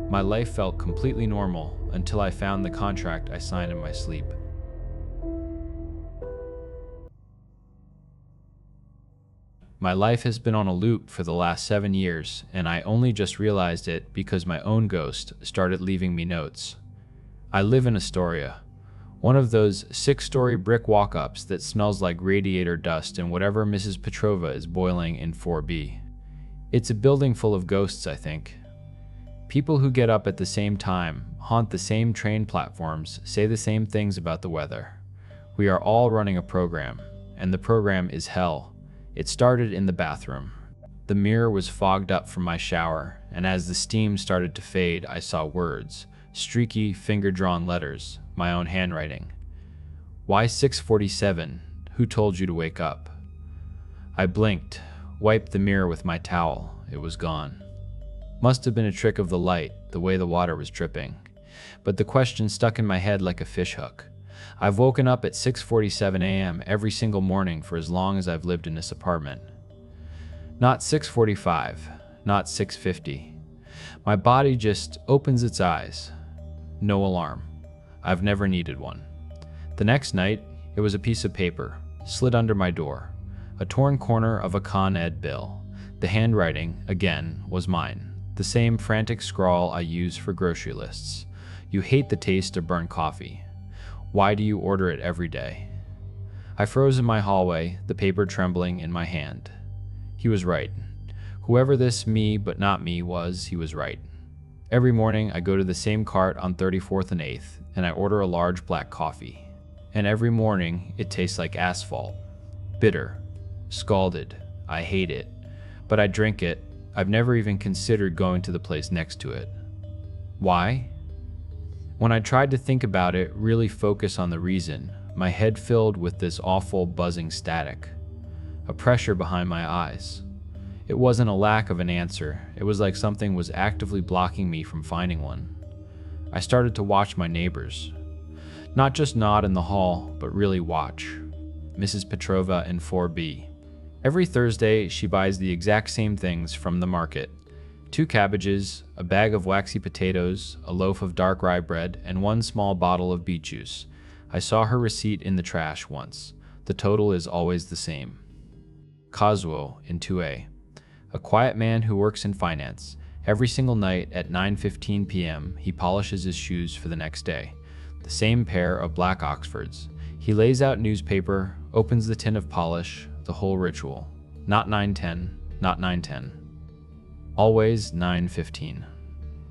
My life felt completely normal until I found the contract I signed in my sleep. My life has been on a loop for the last 7 years, and I only just realized it because my own ghost started leaving me notes. I live in Astoria, one of those 6-story brick walk-ups that smells like radiator dust and whatever Mrs. Petrova is boiling in 4B. It's a building full of ghosts, I think. People who get up at the same time, haunt the same train platforms, say the same things about the weather. We are all running a program, and the program is hell. It started in the bathroom. The mirror was fogged up from my shower, and as the steam started to fade, I saw words, streaky, finger-drawn letters, my own handwriting. Why 6:47? Who told you to wake up? I blinked, wiped the mirror with my towel. It was gone. Must have been a trick of the light, the way the water was dripping. But the question stuck in my head like a fishhook. I've woken up at 6:47 a.m. every single morning for as long as I've lived in this apartment. Not 6:45, not 6:50. My body just opens its eyes. No alarm. I've never needed one. The next night, it was a piece of paper, slid under my door. A torn corner of a Con Ed bill. The handwriting, again, was mine. The same frantic scrawl I use for grocery lists. You hate the taste of burnt coffee. Why do you order it every day? I froze in my hallway, the paper trembling in my hand. He was right. Whoever this me but not me was, he was right. Every morning I go to the same cart on 34th and 8th, and I order a large black coffee. And every morning it tastes like asphalt. Bitter. Scalded. I hate it. But I drink it. I've never even considered going to the place next to it. Why? When I tried to think about it, really focus on the reason, my head filled with this awful buzzing static. A pressure behind my eyes. It wasn't a lack of an answer, it was like something was actively blocking me from finding one. I started to watch my neighbors. Not just nod in the hall, but really watch. Mrs. Petrova in 4B. Every Thursday, she buys the exact same things from the market. 2 cabbages, a bag of waxy potatoes, a loaf of dark rye bread, and 1 small bottle of beet juice. I saw her receipt in the trash once. The total is always the same. Kazuo in 2A. A quiet man who works in finance. Every single night at 9:15 p.m., he polishes his shoes for the next day. The same pair of black Oxfords. He lays out newspaper, opens the tin of polish, the whole ritual. Not 9:10, not 9:10. Always 9:15.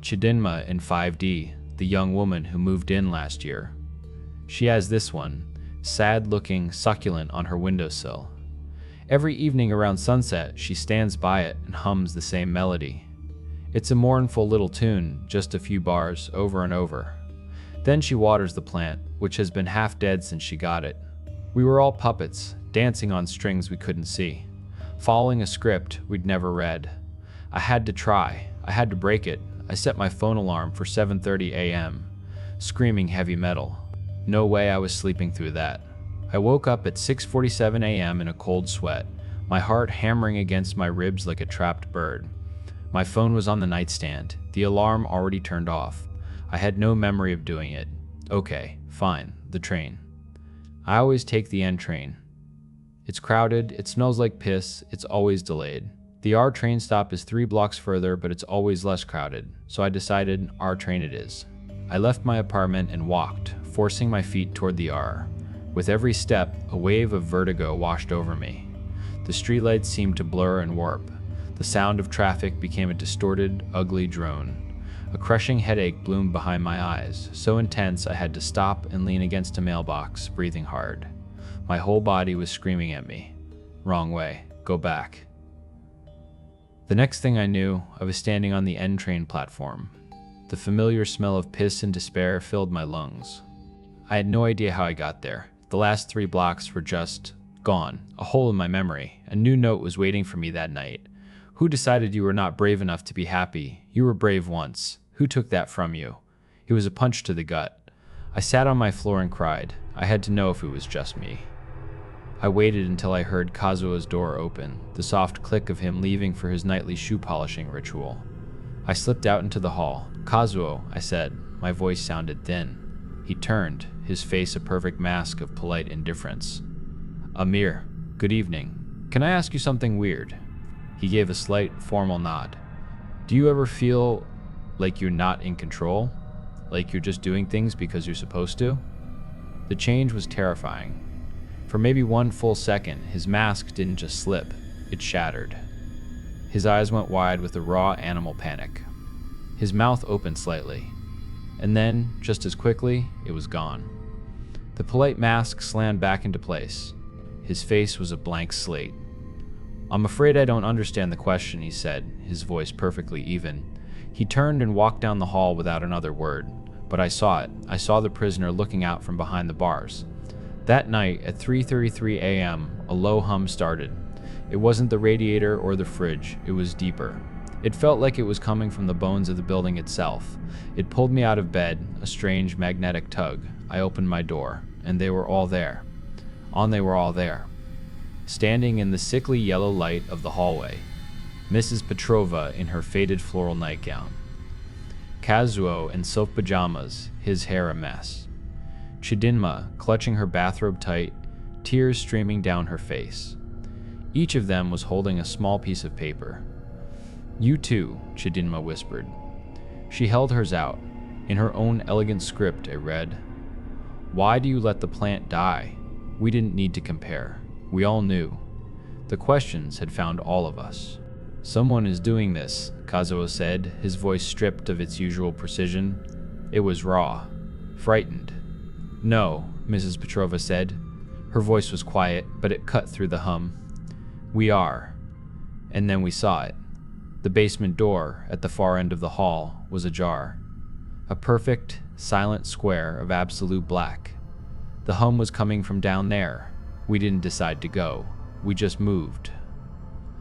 Chidinma in 5D, the young woman who moved in last year. She has this one, sad-looking, succulent on her windowsill. Every evening around sunset, she stands by it and hums the same melody. It's a mournful little tune, just a few bars, over and over. Then she waters the plant, which has been half dead since she got it. We were all puppets, dancing on strings we couldn't see, following a script we'd never read. I had to try. I had to break it. I set my phone alarm for 7:30 a.m., screaming heavy metal. No way I was sleeping through that. I woke up at 6:47 a.m. in a cold sweat, my heart hammering against my ribs like a trapped bird. My phone was on the nightstand, the alarm already turned off. I had no memory of doing it. Okay, fine, the train. I always take the N train. It's crowded, it smells like piss, it's always delayed. The R train stop is 3 blocks further, but it's always less crowded, so I decided R train it is. I left my apartment and walked, forcing my feet toward the R. With every step, a wave of vertigo washed over me. The streetlights seemed to blur and warp. The sound of traffic became a distorted, ugly drone. A crushing headache bloomed behind my eyes, so intense I had to stop and lean against a mailbox, breathing hard. My whole body was screaming at me. Wrong way. Go back. The next thing I knew, I was standing on the N train platform. The familiar smell of piss and despair filled my lungs. I had no idea how I got there. The last 3 blocks were just gone, a hole in my memory. A new note was waiting for me that night. Who decided you were not brave enough to be happy? You were brave once. Who took that from you? It was a punch to the gut. I sat on my floor and cried. I had to know if it was just me. I waited until I heard Kazuo's door open, the soft click of him leaving for his nightly shoe polishing ritual. I slipped out into the hall. "Kazuo," I said. My voice sounded thin. He turned, his face a perfect mask of polite indifference. "Amir, good evening. Can I ask you something weird?" He gave a slight, formal nod. "Do you ever feel like you're not in control? Like you're just doing things because you're supposed to?" The change was terrifying. For maybe one full second, his mask didn't just slip, it shattered. His eyes went wide with a raw animal panic. His mouth opened slightly. And then, just as quickly, it was gone. The polite mask slammed back into place. His face was a blank slate. "I'm afraid I don't understand the question," he said, his voice perfectly even. He turned and walked down the hall without another word. But I saw it. I saw the prisoner looking out from behind the bars. That night, at 3:33 a.m., a low hum started. It wasn't the radiator or the fridge, it was deeper. It felt like it was coming from the bones of the building itself. It pulled me out of bed, a strange magnetic tug. I opened my door, and they were all there. They were all there. Standing in the sickly yellow light of the hallway, Mrs. Petrova in her faded floral nightgown. Kazuo in silk pajamas, his hair a mess. Chidinma clutching her bathrobe tight, tears streaming down her face. Each of them was holding a small piece of paper. "You too," Chidinma whispered. She held hers out. In her own elegant script, it read, "Why do you let the plant die? We didn't need to compare. We all knew. The questions had found all of us." "Someone is doing this," Kazuo said, his voice stripped of its usual precision. It was raw, frightened. "No," Mrs. Petrova said. Her voice was quiet, but it cut through the hum. "We are." And then we saw it. The basement door, at the far end of the hall, was ajar. A perfect, silent square of absolute black. The hum was coming from down there. We didn't decide to go. We just moved.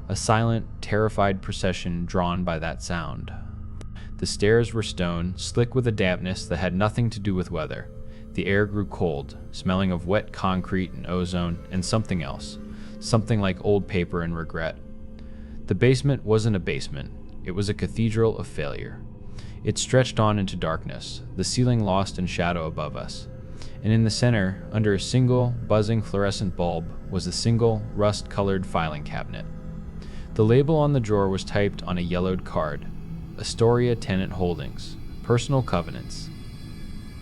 A silent, terrified procession drawn by that sound. The stairs were stone, slick with a dampness that had nothing to do with weather. The air grew cold, smelling of wet concrete and ozone and something else, something like old paper and regret. The basement wasn't a basement. It was a cathedral of failure. It stretched on into darkness, the ceiling lost in shadow above us. And in the center, under a single, buzzing fluorescent bulb, was a single, rust-colored filing cabinet. The label on the drawer was typed on a yellowed card. Astoria Tenant Holdings. Personal Covenants.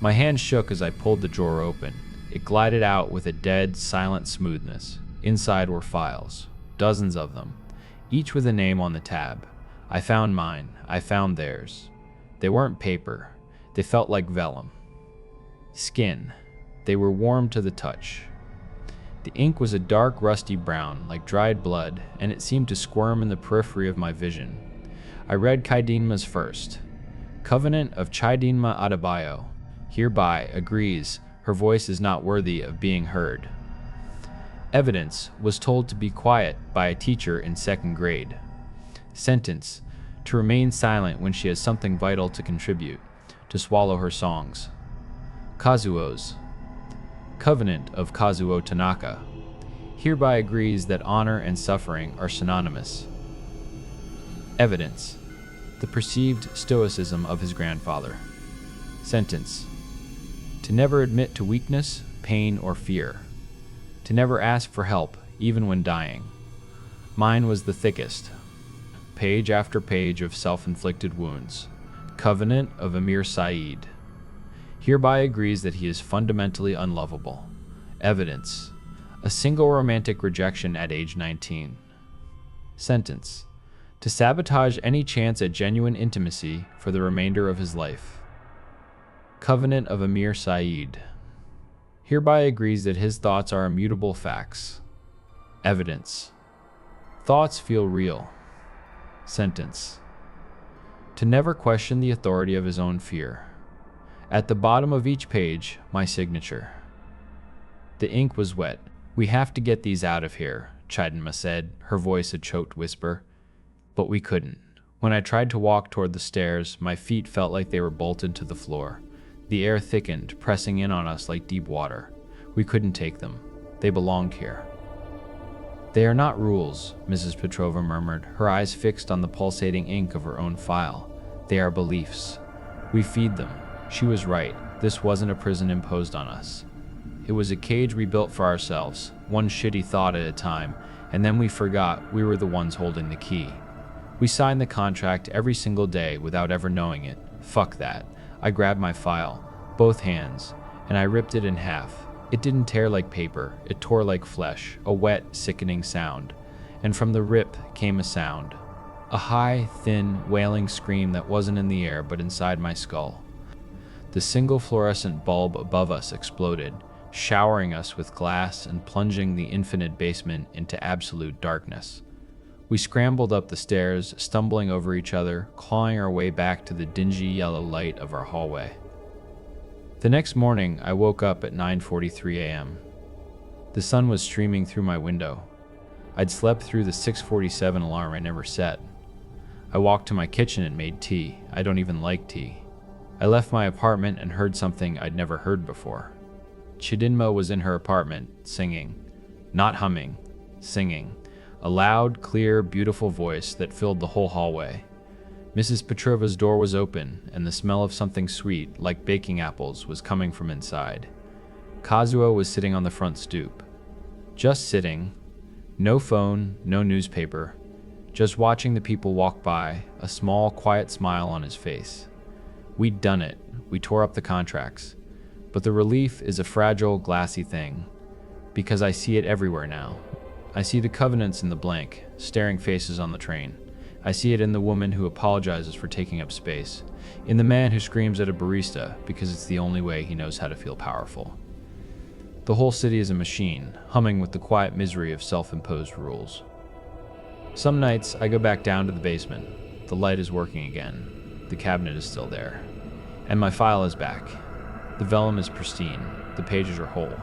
My hand shook as I pulled the drawer open. It glided out with a dead, silent smoothness. Inside were files. Dozens of them. Each with a name on the tab. I found mine. I found theirs. They weren't paper. They felt like vellum. Skin. They were warm to the touch. The ink was a dark, rusty brown, like dried blood, and it seemed to squirm in the periphery of my vision. I read Kaidinma's first. Covenant of Chidinma Adebayo. Hereby agrees her voice is not worthy of being heard. Evidence was told to be quiet by a teacher in 2nd grade. Sentence, to remain silent when she has something vital to contribute, to swallow her songs. Kazuo's. Covenant of Kazuo Tanaka. Hereby agrees that honor and suffering are synonymous. Evidence, the perceived stoicism of his grandfather. Sentence, to never admit to weakness, pain, or fear. To never ask for help, even when dying. Mine was the thickest. Page after page of self-inflicted wounds. Covenant of Amir Saeed. Hereby agrees that he is fundamentally unlovable. Evidence, a single romantic rejection at age 19. Sentence, to sabotage any chance at genuine intimacy for the remainder of his life. Covenant of Amir Saeed. Hereby agrees that his thoughts are immutable facts. Evidence, thoughts feel real. Sentence, to never question the authority of his own fear. At the bottom of each page, my signature. The ink was wet. "We have to get these out of here," Chidinma said, her voice a choked whisper. But we couldn't. When I tried to walk toward the stairs, my feet felt like they were bolted to the floor. The air thickened, pressing in on us like deep water. We couldn't take them. They belonged here. "They are not rules," Mrs. Petrova murmured, her eyes fixed on the pulsating ink of her own file. They are beliefs. We feed them. She was right. This wasn't a prison imposed on us. It was a cage we built for ourselves, one shitty thought at a time, and then we forgot we were the ones holding the key. We signed the contract every single day without ever knowing it. Fuck that. I grabbed my file, both hands, and I ripped it in half. It didn't tear like paper, it tore like flesh, a wet, sickening sound. And from the rip came a sound. A high, thin, wailing scream that wasn't in the air but inside my skull. The single fluorescent bulb above us exploded, showering us with glass and plunging the infinite basement into absolute darkness. We scrambled up the stairs, stumbling over each other, clawing our way back to the dingy yellow light of our hallway. The next morning, I woke up at 9:43 a.m. The sun was streaming through my window. I'd slept through the 6:47 alarm I never set. I walked to my kitchen and made tea. I don't even like tea. I left my apartment and heard something I'd never heard before. Chidinma was in her apartment, singing. Not humming, singing. A loud, clear, beautiful voice that filled the whole hallway. Mrs. Petrova's door was open, and the smell of something sweet, like baking apples, was coming from inside. Kazuo was sitting on the front stoop. Just sitting. No phone, no newspaper. Just watching the people walk by, a small, quiet smile on his face. We'd done it. We tore up the contracts. But the relief is a fragile, glassy thing, because I see it everywhere now. I see the covenants in the blank, staring faces on the train. I see it in the woman who apologizes for taking up space, in the man who screams at a barista because it's the only way he knows how to feel powerful. The whole city is a machine, humming with the quiet misery of self-imposed rules. Some nights, I go back down to the basement. The light is working again. The cabinet is still there. And my file is back. The vellum is pristine. The pages are whole.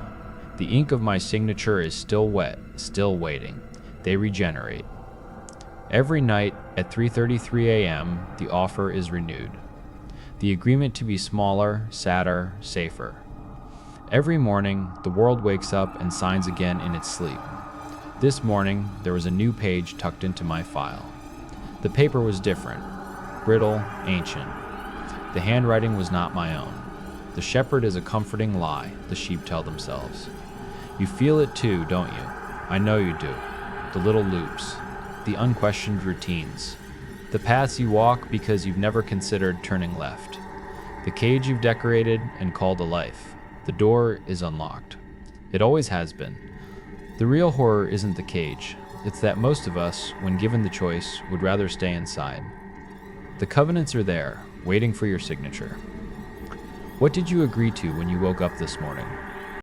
The ink of my signature is still wet, still waiting. They regenerate. Every night at 3:33 a.m., the offer is renewed. The agreement to be smaller, sadder, safer. Every morning, the world wakes up and signs again in its sleep. This morning, there was a new page tucked into my file. The paper was different, brittle, ancient. The handwriting was not my own. The shepherd is a comforting lie, the sheep tell themselves. You feel it too, don't you? I know you do. The little loops, the unquestioned routines, the paths you walk because you've never considered turning left, the cage you've decorated and called a life. The door is unlocked. It always has been. The real horror isn't the cage. It's that most of us, when given the choice, would rather stay inside. The covenants are there, waiting for your signature. What did you agree to when you woke up this morning?